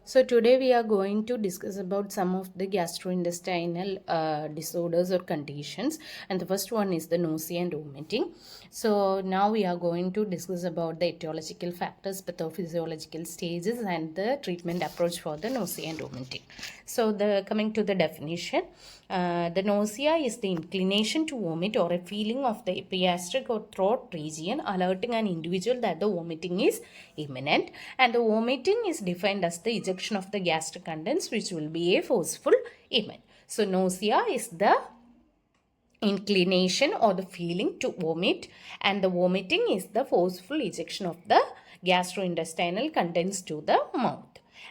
So today we are going to discuss about some of the gastrointestinal disorders or conditions, and the first one is the nausea and vomiting. So now we are going to discuss about the etiological factors, pathophysiological stages, and the treatment approach for the nausea and vomiting. So the coming to the definition, the nausea is the inclination to vomit or a feeling of the epigastric or throat region alerting an individual that the vomiting is imminent, and the vomiting is defined as the ejection of the gastric contents which will be a forceful event. So nausea is the inclination or the feeling to vomit, and the vomiting is the forceful ejection of the gastrointestinal contents to the mouth.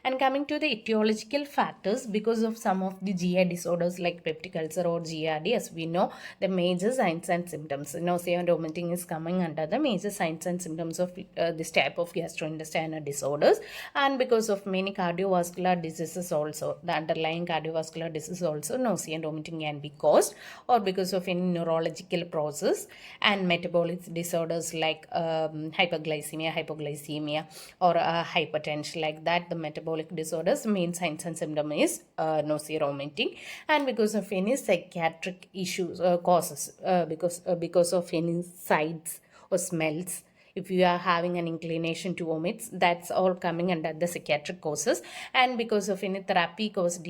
And coming to the etiological factors, because of some of the GI disorders like peptic ulcer or GRD, as we know, the major signs and symptoms, nausea and vomiting is coming under the major signs and symptoms of this type of gastrointestinal disorders. And because of many cardiovascular diseases also, the underlying cardiovascular disease also, nausea and vomiting can be caused, or because of any neurological process and metabolic disorders like hyperglycemia, hypoglycemia, or hypertension, like that. The metabolic disorders main signs and symptom is nausea, vomiting. And because of any psychiatric issues causes, because of any sights or smells, if you are having an inclination to vomit, that's all coming under the psychiatric causes. And because of any therapy caused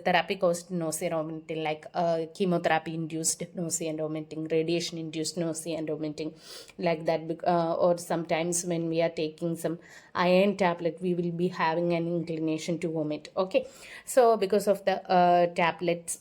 therapy caused nausea and vomiting, like chemotherapy induced nausea and vomiting, radiation induced nausea and vomiting, like that. Or sometimes when we are taking some iron tablet, we will be having an inclination to vomit. Okay, so because of the tablets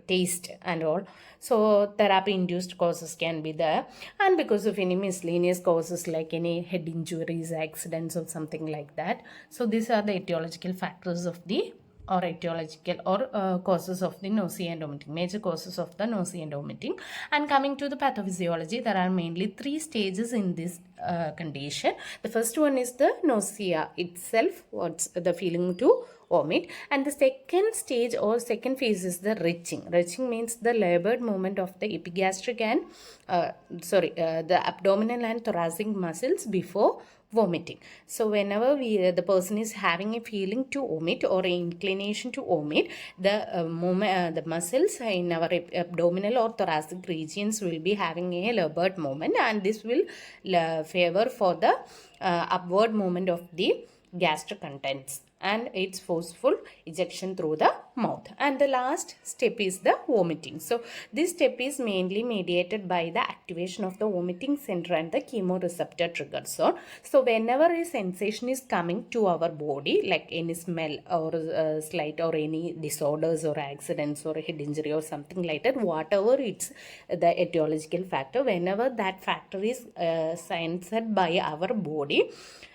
taste and all, so therapy induced causes can be there. And because of any miscellaneous causes like any head injuries, accidents, or something like that. So these are the etiological factors of the, or etiological or causes of the nausea and vomiting, major causes of the nausea and vomiting. And coming to the pathophysiology, there are mainly three stages in this condition. The first one is the nausea itself, what's the feeling to vomit, and the second stage or second phase is the retching means the labored movement of the epigastric and the abdominal and thoracic muscles before vomiting. So whenever the person is having a feeling to vomit or an inclination to vomit, the muscles in our abdominal or thoracic regions will be having a labored movement, and this will favor for the upward movement of the gastric contents and its forceful ejection through the mouth. And the last step is the vomiting. So this step is mainly mediated by the activation of the vomiting center and the chemoreceptor trigger zone. So whenever a sensation is coming to our body, like any smell or slight or any disorders or accidents or a head injury or something like that, whatever it's the etiological factor, whenever that factor is sensed by our body,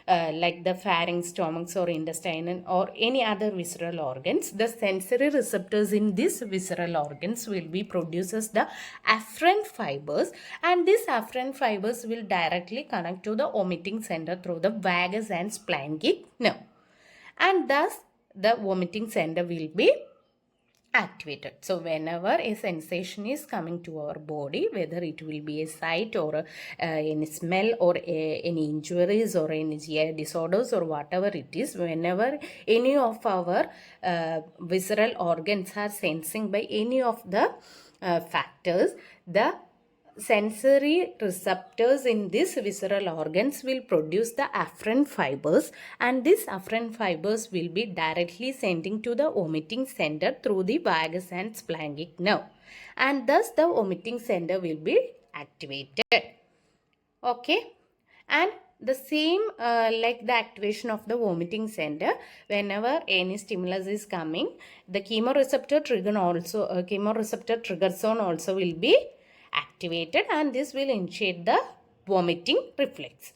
like the pharynx, stomachs, or intestine, or any other visceral organs, the sensory receptors in these visceral organs will be produces the afferent fibers, and these afferent fibers will directly connect to the vomiting center through the vagus and splanchnic nerve, and thus the vomiting center will be activated. So whenever a sensation is coming to our body, whether it will be a sight or any smell or any injuries or any GI disorders or whatever it is, whenever any of our visceral organs are sensing by any of the factors, the sensory receptors in these visceral organs will produce the afferent fibers, and these afferent fibers will be directly sending to the vomiting center through the vagus and splanchnic nerve, and thus the vomiting center will be activated. Okay, and the same like the activation of the vomiting center, whenever any stimulus is coming, the chemoreceptor trigger zone also will be activated, and this will initiate the vomiting reflex.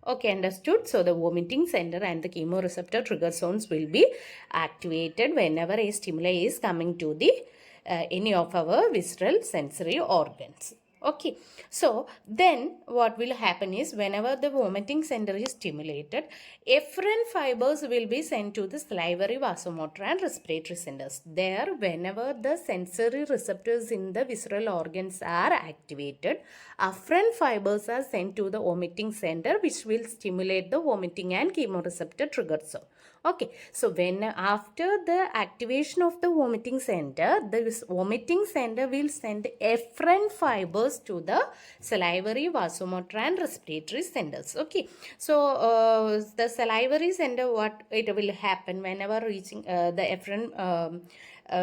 Okay, understood. So the vomiting center and the chemoreceptor trigger zones will be activated whenever a stimuli is coming to the any of our visceral sensory organs. Okay, so then what will happen is whenever the vomiting center is stimulated, efferent fibers will be sent to the salivary, vasomotor and respiratory centers. There, whenever the sensory receptors in the visceral organs are activated, afferent fibers are sent to the vomiting center, which will stimulate the vomiting and chemoreceptor triggers. So, okay, so when after the activation of the vomiting center, the vomiting center will send efferent fibers to the salivary, vasomotor and respiratory centers. Okay, so the salivary center, what it will happen whenever reaching the efferent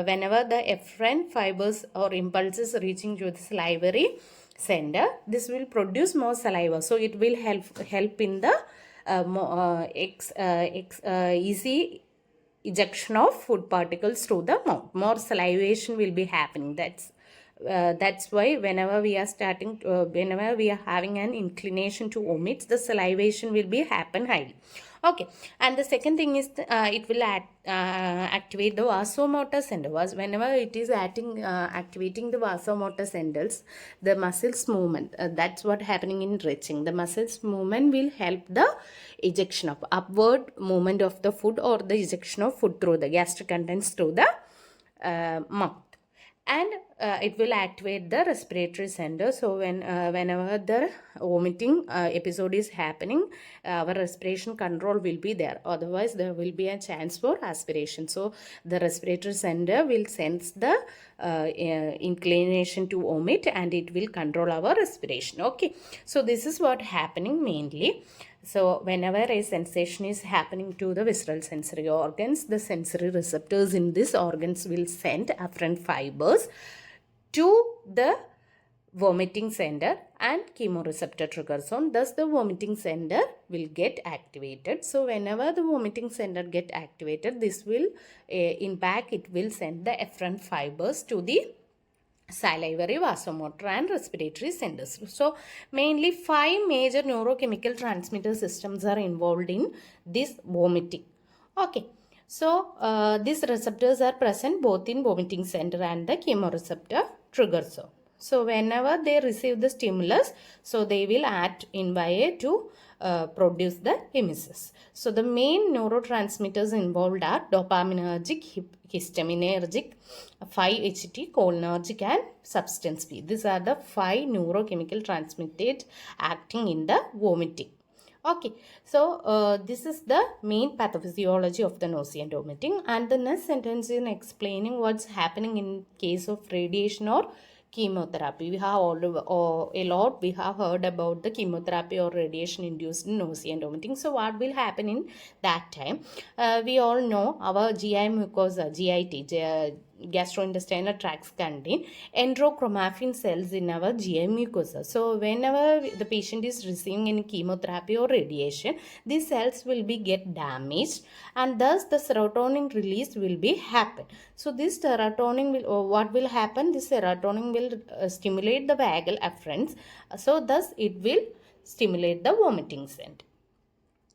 whenever the efferent fibers or impulses reaching to the salivary center, this will produce more saliva, so it will help in the easy ejection of food particles through the mouth. More salivation will be happening. That's why whenever we are whenever we are having an inclination to vomit, the salivation will be happen highly. Okay, and the second thing is it will activate the vasomotor center. Whenever it is activating the vasomotor centers, the muscles movement, that's what happening in retching. The muscles movement will help the ejection of upward movement of the food or the ejection of food through the gastric contents through the mouth. And it will activate the respiratory center. So whenever the vomiting episode is happening, our respiration control will be there. Otherwise, there will be a chance for aspiration. So the respiratory center will sense the inclination to vomit, and it will control our respiration. Okay, so this is what happening mainly. So whenever a sensation is happening to the visceral sensory organs, the sensory receptors in these organs will send afferent fibers to the vomiting center and chemoreceptor trigger zone. Thus the vomiting center will get activated. So whenever the vomiting center get activated, this will in back it will send the efferent fibers to the salivary, vasomotor and respiratory centers. So mainly 5 major neurochemical transmitter systems are involved in this vomiting. Okay, so these receptors are present both in vomiting center and the chemoreceptor trigger zone. So whenever they receive the stimulus, so they will act in way to produce the emesis. So the main neurotransmitters involved are dopaminergic, histaminergic, 5-HT, cholinergic and substance P. These are the 5 neurochemical transmitted acting in the vomiting. Okay, so this is the main pathophysiology of the nausea and vomiting, and the next sentence is explaining what's happening in case of radiation or chemotherapy. We have we have heard about the chemotherapy or radiation induced nausea and vomiting. So what will happen in that time? We all know our GI mucosa, GIT, gastrointestinal tracts contain enterochromaffin cells in our GI mucosa. So whenever the patient is receiving any chemotherapy or radiation, these cells will be get damaged, and thus the serotonin release will be happen. So this serotonin will what will happen? This serotonin will stimulate the vagal afferents. So thus it will stimulate the vomiting center.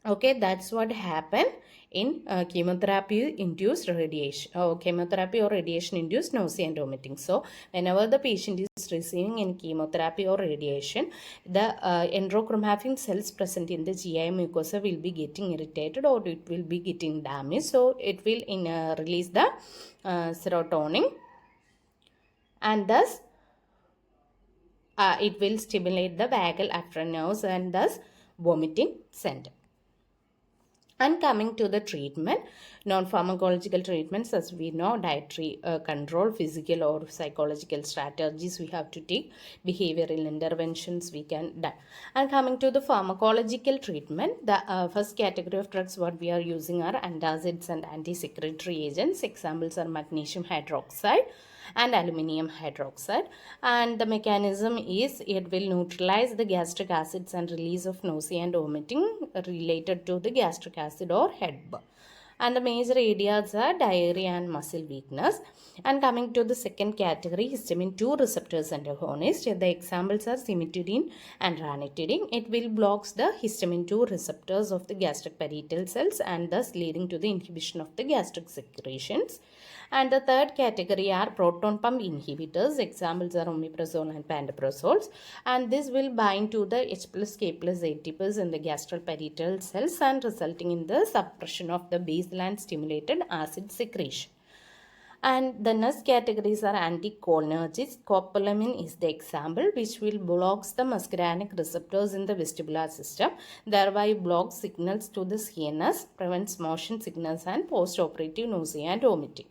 Okay, that's what happened in chemotherapy induced radiation chemotherapy or radiation induced nausea and vomiting. So whenever the patient is receiving any chemotherapy or radiation, the enterochromaffin cells present in the GI mucosa will be getting irritated or it will be getting damaged. So it will release the serotonin, and thus it will stimulate the vagal afferent nerves and thus vomiting center. And coming to the treatment, non-pharmacological treatments, as we know, dietary control, physical or psychological strategies we have to take, behavioral interventions we can do. And coming to the pharmacological treatment, the first category of drugs what we are using are antacids and anti-secretory agents. Examples are magnesium hydroxide and aluminium hydroxide, and the mechanism is it will neutralize the gastric acids and release of nausea and vomiting related to the gastric acid or heartburn. And the major areas are diarrhea and muscle weakness. And coming to the second category, histamine 2 receptors antagonists. The examples are cimetidine and ranitidine. It will blocks the histamine 2 receptors of the gastric parietal cells and thus leading to the inhibition of the gastric secretions. And the third category are proton pump inhibitors. Examples are omeprazole and pantoprazole. And this will bind to the H plus K plus ATPase in the gastroparietal cells and resulting in the suppression of the basal and stimulated acid secretion. And the next categories are anticholinergics. Copolamin is the example, which will blocks the muscarinic receptors in the vestibular system, thereby blocks signals to the CNS, prevents motion sickness and postoperative nausea and vomiting.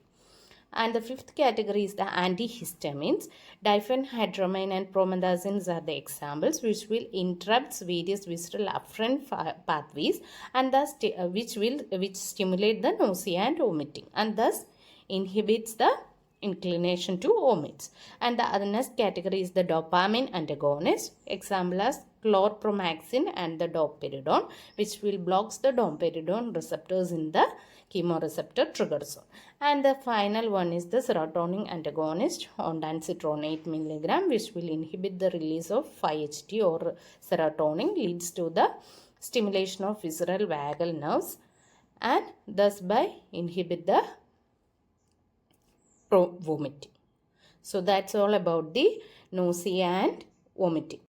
And the fifth category is the antihistamines. Diphenhydramine and promethazines are the examples, which will interrupt various visceral afferent pathways and thus which stimulate the nausea and vomiting and thus inhibits the inclination to vomit. And the other next category is the dopamine antagonist. Example as chlorpromazine and the doperidone, which will blocks the doperidone receptors in the chemoreceptor trigger zone. And the final one is the serotonin antagonist, ondansetron 8 mg, which will inhibit the release of 5-HT or serotonin, leads to the stimulation of visceral vagal nerves and thus by inhibit the vomiting. So that's all about the nausea and vomiting.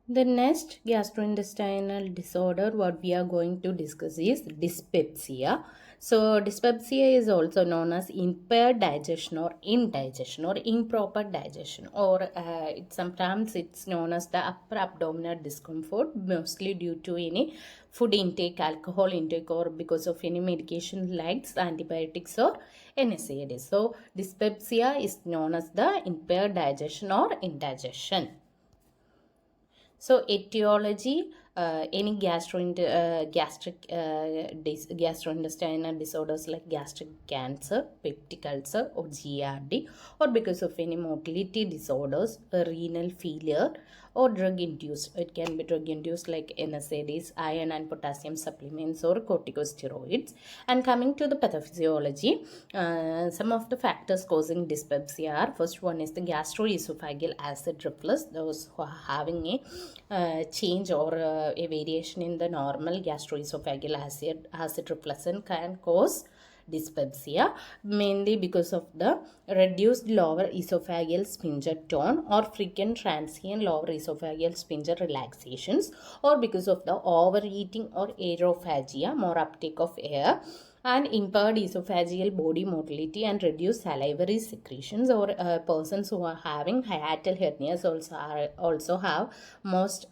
The next gastrointestinal disorder what we are going to discuss is dyspepsia. So dyspepsia is also known as impaired digestion or indigestion or improper digestion, or sometimes it's known as the upper abdominal discomfort, mostly due to any food intake, alcohol intake, or because of any medication like antibiotics or NSAIDs. So dyspepsia is known as the impaired digestion or indigestion. So etiology, any gastrointestinal disorders like gastric cancer, peptic ulcer or GRD, or because of any motility disorders, renal failure or drug induced. It can be drug induced like NSAIDs, iron and potassium supplements or corticosteroids. And coming to the pathophysiology, some of the factors causing dyspepsia are, first one is the gastroesophageal acid reflux. Those who are having a change or a variation in the normal gastroesophageal acid reflux can cause dyspepsia, mainly because of the reduced lower esophageal sphincter tone or frequent transient lower esophageal sphincter relaxations, or because of the overeating or aerophagia, more uptake of air, and impaired esophageal body motility and reduced salivary secretions, or persons who are having hiatal hernias also have most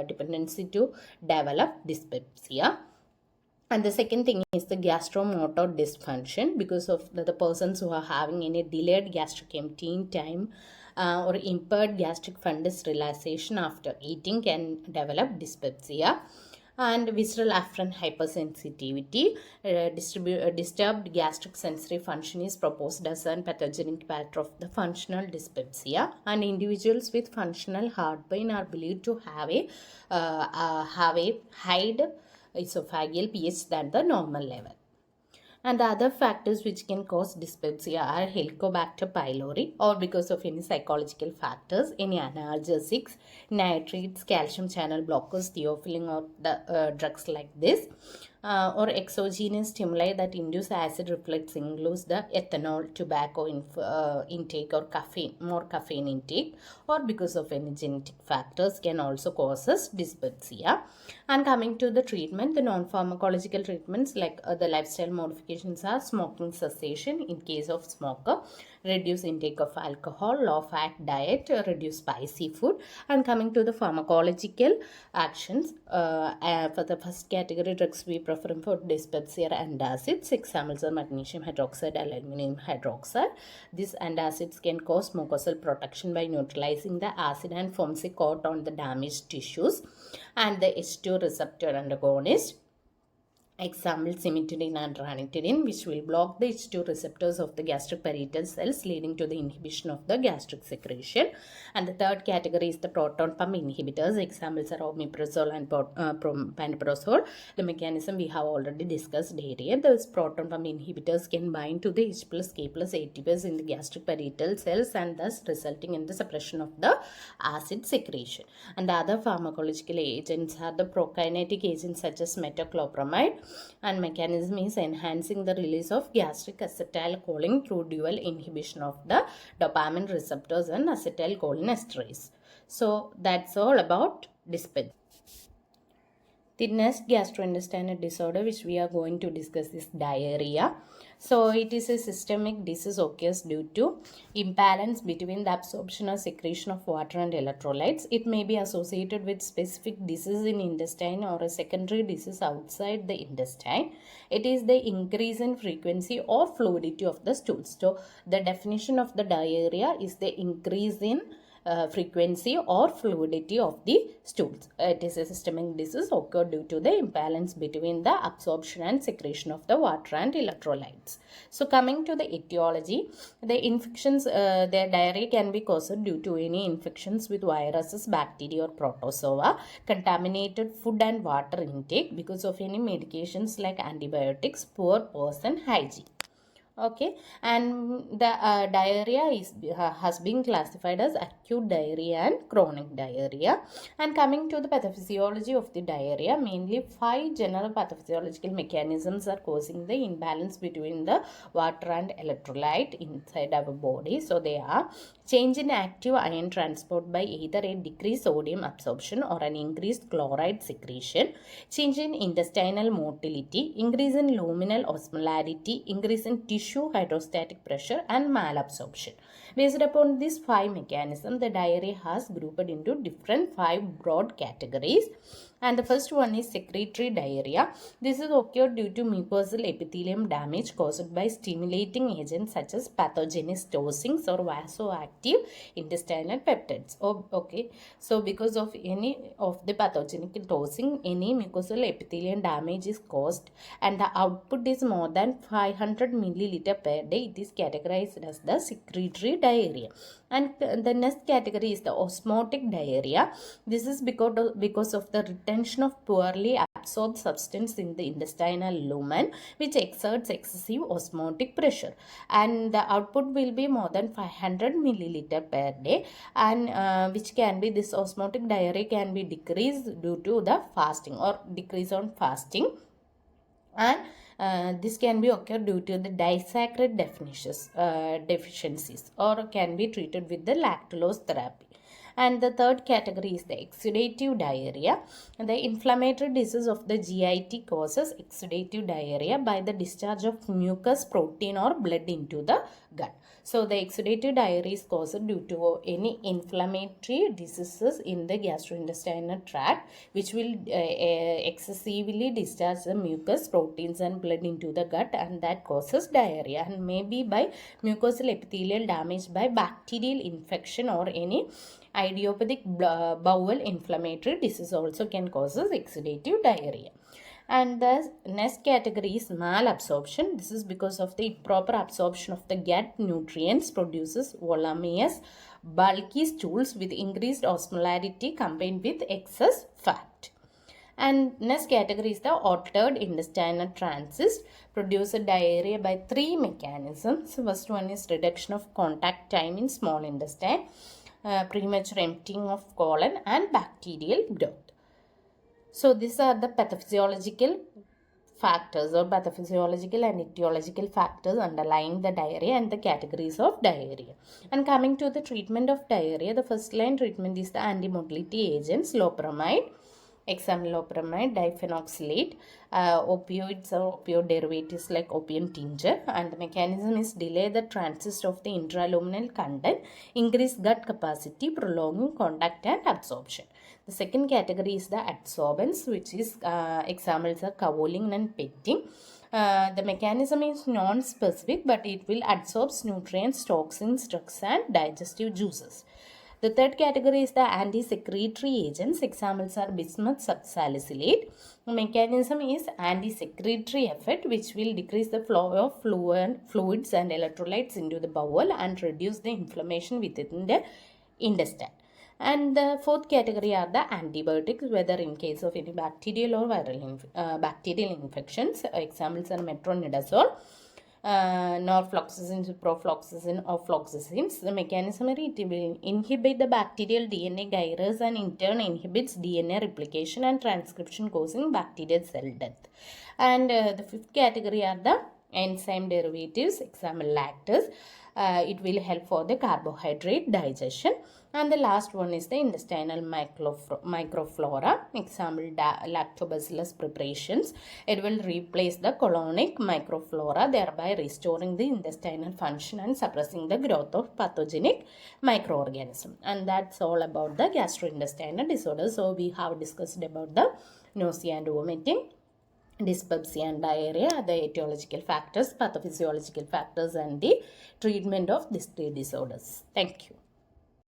dependency to develop dyspepsia. And the second thing is the gastromotor dysfunction, because of the persons who are having any delayed gastric emptying time or impaired gastric fundus relaxation after eating can develop dyspepsia. And visceral afferent hypersensitivity, disturbed gastric sensory function is proposed as a pathogenic part of the functional dyspepsia, and individuals with functional heart pain are believed to have a high esophageal pH than the normal level. And the other factors which can cause dyspepsia are Helicobacter pylori, or because of any psychological factors, any analgesics, nitrates, calcium channel blockers, theophylline, or the drugs like this, or exogenous stimuli that induce acid reflux includes the ethanol, tobacco intake, or more caffeine intake, or because of any genetic factors can also cause dyspepsia. And coming to the treatment, the non-pharmacological treatments like the lifestyle modifications are smoking cessation in case of smoker, reduce intake of alcohol, low fat diet, reduce spicy food. And coming to the pharmacological actions, for the first category drugs we prefer for dyspepsia are antacids. Examples are magnesium hydroxide, aluminum hydroxide. These antacids can cause mucosal protection by neutralizing the acid and forms a coat on the damaged tissues. And the H2 receptor antagonist, Example, cimetidine and ranitidine, which will block the H2 receptors of the gastric parietal cells, leading to the inhibition of the gastric secretion. And the third category is the proton pump inhibitors. Examples are omeprazole and pantoprazole. The mechanism we have already discussed here. Those proton pump inhibitors can bind to the H plus K plus ATPase in the gastric parietal cells, and thus resulting in the suppression of the acid secretion. And the other pharmacological agents are the prokinetic agents such as metoclopramide, and mechanism is enhancing the release of gastric acetylcholine through dual inhibition of the dopamine receptors and acetylcholinesterase. So that's all about dyspepsia. The next gastrointestinal disorder which we are going to discuss is diarrhea. So it is a systemic disease occurs due to imbalance between the absorption or secretion of water and electrolytes. It may be associated with specific disease in intestine or a secondary disease outside the intestine. It is the increase in frequency or fluidity of the stools. So the definition of the diarrhea is the increase in frequency or fluidity of the stools. It is a systemic disease occurred due to the imbalance between the absorption and secretion of the water and electrolytes. So coming to the etiology, the infections, the diarrhea can be caused due to any infections with viruses, bacteria or protozoa, contaminated food and water intake because of any medications like antibiotics, poor person hygiene. Okay, and the diarrhea has been classified as acute diarrhea and chronic diarrhea. And coming to the pathophysiology of the diarrhea, mainly 5 general pathophysiological mechanisms are causing the imbalance between the water and electrolyte inside our body. So they are change in active ion transport by either a decreased sodium absorption or an increased chloride secretion, change in intestinal motility, increase in luminal osmolarity, increase in tissue hydrostatic pressure, and malabsorption. Based upon these 5 mechanisms, the diarrhea has grouped into different 5 broad categories. And the first one is secretory diarrhea. This is occurred due to mucosal epithelium damage caused by stimulating agents such as pathogenic toxins or vasoactive intestinal peptides. Okay, so because of any of the pathogenic toxin, any mucosal epithelium damage is caused and the output is more than 500 milliliter per day. It is categorized as the secretory diarrhea. And the next category is the osmotic diarrhea. This is because of the retention of poorly absorbed substance in the intestinal lumen, which exerts excessive osmotic pressure, and the output will be more than 500 milliliter per day, and which can be, this osmotic diarrhea can be decreased due to the fasting or decrease on fasting, and this can be occurred due to the disaccharide deficiencies or can be treated with the lactulose therapy. And the third category is the exudative diarrhea. The inflammatory disease of the GIT causes exudative diarrhea by the discharge of mucus, protein or blood into the gut. So the exudative diarrhea is caused due to any inflammatory diseases in the gastrointestinal tract, which will excessively discharge the mucus, proteins and blood into the gut, and that causes diarrhea, and maybe by mucosal epithelial damage by bacterial infection or any idiopathic bowel inflammatory disease also can cause exudative diarrhea. And the next category is malabsorption. This is because of the improper absorption of the gut nutrients produces voluminous, bulky stools with increased osmolarity combined with excess fat. And next category is the altered intestinal transit, produce diarrhea by 3 mechanisms. First one is reduction of contact time in small intestine, premature emptying of colon, and bacterial growth. So these are the pathophysiological factors or pathophysiological and etiological factors underlying the diarrhea and the categories of diarrhea. And coming to the treatment of diarrhea, the first line treatment is the anti-motility agents, loperamide, example loperamide, diphenhydramine, opioids or opioid derivatives like opium tincture, and the mechanism is delay the transit of the intraluminal content, increase gut capacity, prolonging contact and absorption. The second category is the adsorbents, which is examples are kaolin and pectin. The mechanism is non-specific, but it will absorb nutrients, toxins, drugs and digestive juices. The third category is the anti-secretory agents. Examples are bismuth subsalicylate. The mechanism is anti-secretory effect, which will decrease the flow of fluids and electrolytes into the bowel and reduce the inflammation within the intestine. And the fourth category are the antibiotics, whether in case of any bacterial or viral bacterial infections. Examples are metronidazole, norfloxacin, ciprofloxacin, or floxacins. The mechanism is it will inhibit the bacterial DNA gyrase and in turn inhibits DNA replication and transcription, causing bacterial cell death. And the fifth category are the enzyme derivatives. Example lactase. It will help for the carbohydrate digestion. And the last one is the intestinal microflora. Example lactobacillus preparations. It will replace the colonic microflora, thereby restoring the intestinal function and suppressing the growth of pathogenic microorganisms. And that's all about the gastrointestinal disorders. So we have discussed about the nausea and vomiting, dyspepsia and diarrhea, the etiological factors, pathophysiological factors, and the treatment of these three disorders. Thank you.